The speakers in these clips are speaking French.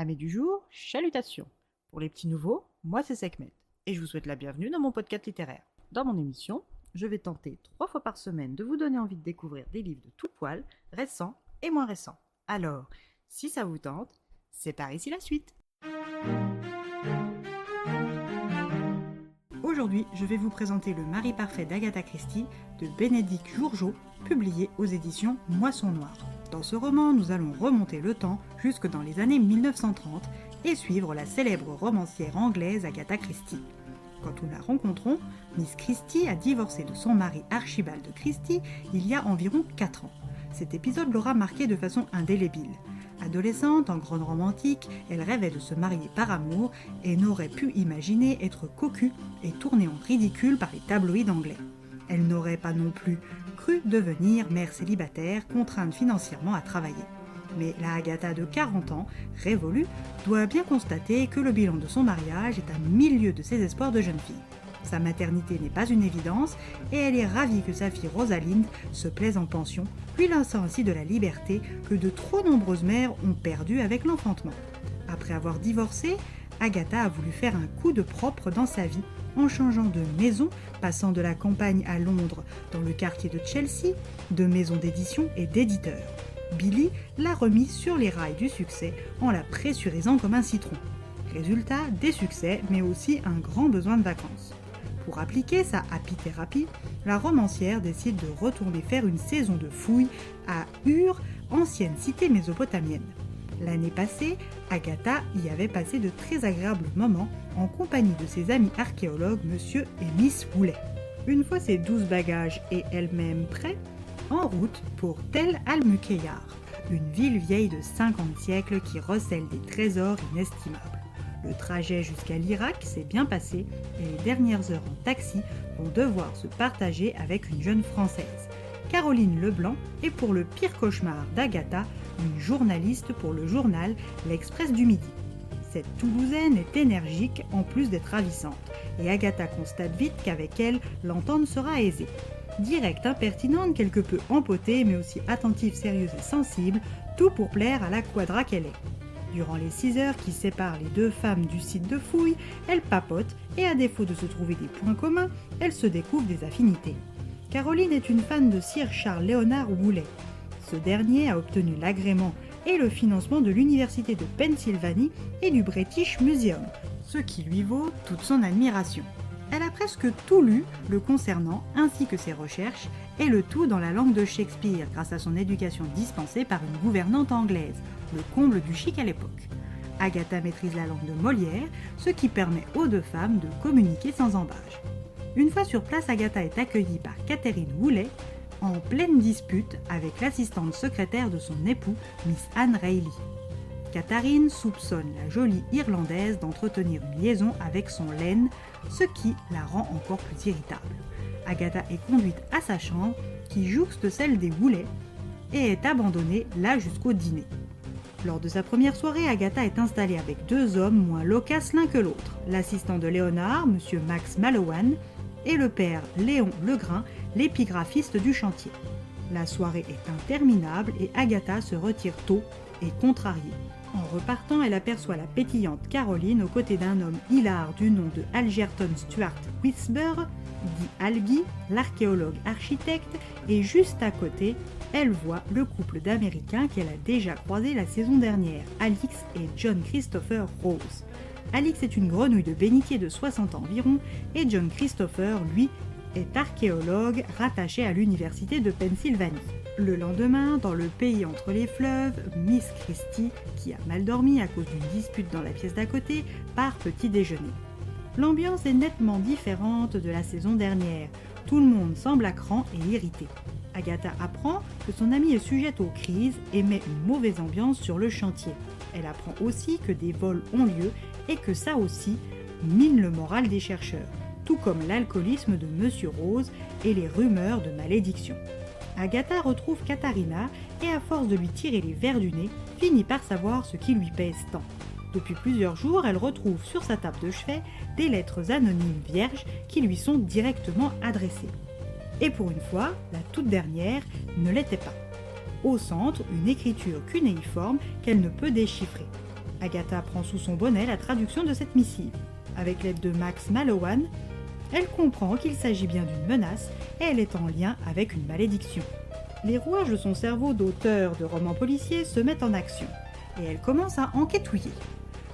Amis du jour, chalutations. Pour les petits nouveaux, moi c'est Sekhmet et je vous souhaite la bienvenue dans mon podcast littéraire. Dans mon émission, je vais tenter 3 fois par semaine de vous donner envie de découvrir des livres de tout poil, récents et moins récents. Alors, si ça vous tente, c'est par ici la suite. Aujourd'hui, je vais vous présenter Le mari parfait d'Agatha Christie de Bénédicte Jourgeot, publié aux éditions Moisson Noire. Dans ce roman, nous allons remonter le temps jusque dans les années 1930 et suivre la célèbre romancière anglaise Agatha Christie. Quand nous la rencontrons, Miss Christie a divorcé de son mari Archibald Christie il y a environ 4 ans. Cet épisode l'aura marquée de façon indélébile. Adolescente, en grande romantique, elle rêvait de se marier par amour et n'aurait pu imaginer être cocue et tournée en ridicule par les tabloïds anglais. Elle n'aurait pas non plus cru devenir mère célibataire, contrainte financièrement à travailler. Mais la Agatha de 40 ans, révolue, doit bien constater que le bilan de son mariage est à 1000 lieues de ses espoirs de jeune fille. Sa maternité n'est pas une évidence et elle est ravie que sa fille Rosalinde se plaise en pension, lui lançant ainsi de la liberté que de trop nombreuses mères ont perdue avec l'enfantement. Après avoir divorcé, Agatha a voulu faire un coup de propre dans sa vie en changeant de maison, passant de la campagne à Londres dans le quartier de Chelsea, de maison d'édition et d'éditeur. Billy l'a remise sur les rails du succès en la pressurisant comme un citron. Résultat, des succès mais aussi un grand besoin de vacances. Pour appliquer sa happy thérapie, la romancière décide de retourner faire une saison de fouilles à Ur, ancienne cité mésopotamienne. L'année passée, Agatha y avait passé de très agréables moments en compagnie de ses amis archéologues Monsieur et Miss Woolley. Une fois ses 12 bagages et elle-même prêts, en route pour Tel al-Mukayar, une ville vieille de 50 siècles qui recèle des trésors inestimables. Le trajet jusqu'à l'Irak s'est bien passé et les dernières heures en taxi vont devoir se partager avec une jeune Française, Caroline Leblanc, et pour le pire cauchemar d'Agatha, une journaliste pour le journal L'Express du Midi. Cette Toulousaine est énergique en plus d'être ravissante, et Agatha constate vite qu'avec elle, l'entente sera aisée. Directe, impertinente, quelque peu empotée, mais aussi attentive, sérieuse et sensible, tout pour plaire à la quadra qu'elle est. Durant les 6 heures qui séparent les deux femmes du site de fouilles, elle papote et à défaut de se trouver des points communs, elle se découvre des affinités. Caroline est une fan de Sir Charles Léonard Woolley. Ce dernier a obtenu l'agrément et le financement de l'Université de Pennsylvanie et du British Museum, ce qui lui vaut toute son admiration. Elle a presque tout lu le concernant ainsi que ses recherches, et le tout dans la langue de Shakespeare grâce à son éducation dispensée par une gouvernante anglaise, le comble du chic à l'époque. Agatha maîtrise la langue de Molière, ce qui permet aux deux femmes de communiquer sans embâche. Une fois sur place, Agatha est accueillie par Catherine Woolley, en pleine dispute avec l'assistante secrétaire de son époux, Miss Anne Reilly. Catherine soupçonne la jolie Irlandaise d'entretenir une liaison avec son laine, ce qui la rend encore plus irritable. Agatha est conduite à sa chambre, qui jouxte celle des Woolley, et est abandonnée là jusqu'au dîner. Lors de sa première soirée, Agatha est installée avec 2 hommes moins loquaces l'un que l'autre, l'assistant de Léonard, Monsieur Max Mallowan, et le père Léon Legrain, l'épigraphiste du chantier. La soirée est interminable et Agatha se retire tôt et contrariée. En repartant, elle aperçoit la pétillante Caroline aux côtés d'un homme hilar du nom de Algerton Stuart Whisper, dit Albi, l'archéologue architecte, et juste à côté, elle voit le couple d'Américains qu'elle a déjà croisé la saison dernière, Alix et John Christopher Rose. Alix est une grenouille de bénitier de 60 ans environ, et John Christopher, lui, est archéologue rattaché à l'université de Pennsylvanie. Le lendemain, dans le pays entre les fleuves, Miss Christie, qui a mal dormi à cause d'une dispute dans la pièce d'à côté, part petit déjeuner. L'ambiance est nettement différente de la saison dernière. Tout le monde semble à cran et irrité. Agatha apprend que son amie est sujette aux crises et met une mauvaise ambiance sur le chantier. Elle apprend aussi que des vols ont lieu et que ça aussi mine le moral des chercheurs, tout comme l'alcoolisme de Monsieur Rose et les rumeurs de malédiction. Agatha retrouve Katharina et à force de lui tirer les vers du nez, finit par savoir ce qui lui pèse tant. Depuis plusieurs jours, elle retrouve sur sa table de chevet des lettres anonymes vierges qui lui sont directement adressées. Et pour une fois, la toute dernière ne l'était pas. Au centre, une écriture cunéiforme qu'elle ne peut déchiffrer. Agatha prend sous son bonnet la traduction de cette missive. Avec l'aide de Max Mallowan, elle comprend qu'il s'agit bien d'une menace et elle est en lien avec une malédiction. Les rouages de son cerveau d'auteur de romans policiers se mettent en action et elle commence à enquêtouiller.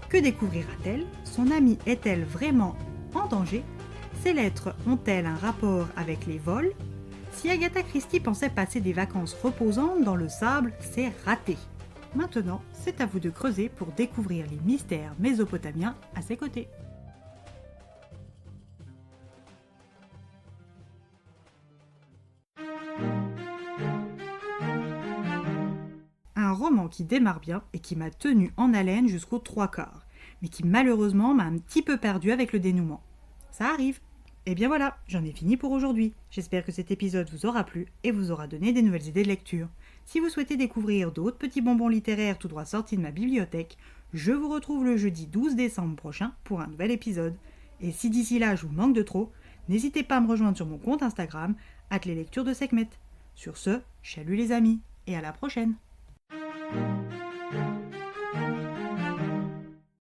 Que découvrira-t-elle? Son amie est-elle vraiment en danger? Ces lettres ont-elles un rapport avec les vols? Si Agatha Christie pensait passer des vacances reposantes dans le sable, c'est raté. Maintenant, c'est à vous de creuser pour découvrir les mystères mésopotamiens à ses côtés. Un roman qui démarre bien et qui m'a tenu en haleine jusqu'aux 3/4, mais qui malheureusement m'a un petit peu perdu avec le dénouement. Ça arrive. Et bien voilà, j'en ai fini pour aujourd'hui. J'espère que cet épisode vous aura plu et vous aura donné des nouvelles idées de lecture. Si vous souhaitez découvrir d'autres petits bonbons littéraires tout droit sortis de ma bibliothèque, je vous retrouve le jeudi 12 décembre prochain pour un nouvel épisode. Et si d'ici là je vous manque de trop, n'hésitez pas à me rejoindre sur mon compte Instagram, @leslecturesdesekhmet. Sur ce, chalut les amis, et à la prochaine!